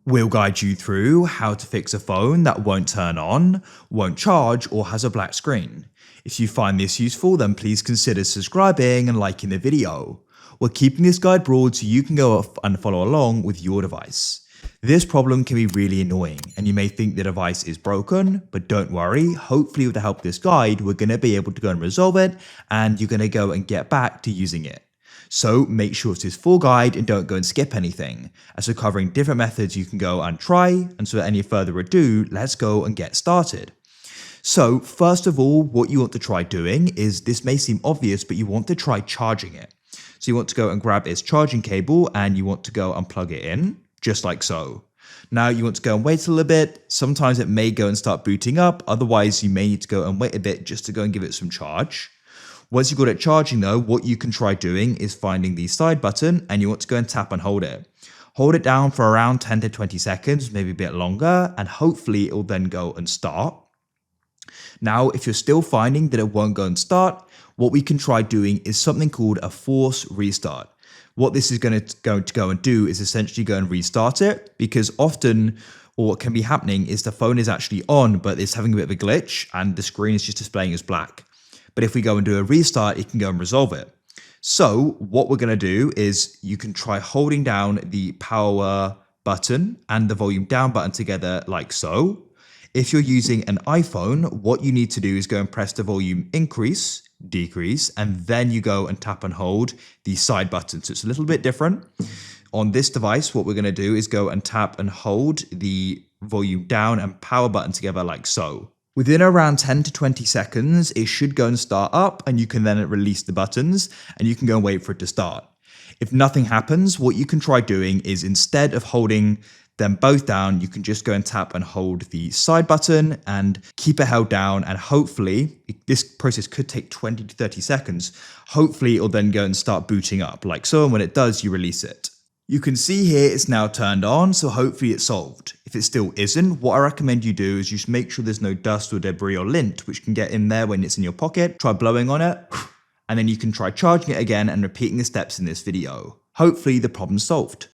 We'll guide you through how to fix a phone that won't turn on, won't charge, or has a black screen. If you find this useful, then please consider subscribing and liking the video. We're keeping this guide broad so you can go off and follow along with your device. This problem can be really annoying, and you may think the device is broken, but don't worry, hopefully with the help of this guide, we're going to be able to go and resolve it, and you're going to go and get back to using it. So make sure it's this full guide and don't go and skip anything, as we're covering different methods you can go and try, and so without any further ado, let's go and get started. So first of all, what you want to try doing is, this may seem obvious, but you want to try charging it. So you want to go and grab its charging cable and you want to go and plug it in, just like so. Now you want to go and wait a little bit. Sometimes it may go and start booting up. Otherwise, you may need to go and wait a bit just to go and give it some charge. Once you've got it charging though, what you can try doing is finding the side button and you want to go and tap and hold it. Hold it down for around 10 to 20 seconds, maybe a bit longer, and hopefully it will then go and start. Now, if you're still finding that it won't go and start, what we can try doing is something called a force restart. What this is going to go and do is essentially go and restart it, because often, or what can be happening is the phone is actually on, but it's having a bit of a glitch and the screen is just displaying as black. But if we go and do a restart, it can go and resolve it. So what we're going to do is you can try holding down the power button and the volume down button together like so. If you're using an iPhone, what you need to do is go and press the volume increase, decrease, and then you go and tap and hold the side button. So it's a little bit different. On this device, what we're going to do is go and tap and hold the volume down and power button together like so. Within around 10 to 20 seconds, it should go and start up, and you can then release the buttons and you can go and wait for it to start. If nothing happens, what you can try doing is, instead of holding them both down, you can just go and tap and hold the side button and keep it held down, and hopefully, this process could take 20 to 30 seconds, hopefully it'll then go and start booting up like so, and when it does, you release it. You can see here it's now turned on, so hopefully it's solved. If it still isn't, what I recommend you do is just make sure there's no dust or debris or lint which can get in there when it's in your pocket. Try blowing on it, and then you can try charging it again and repeating the steps in this video. Hopefully the problem's solved.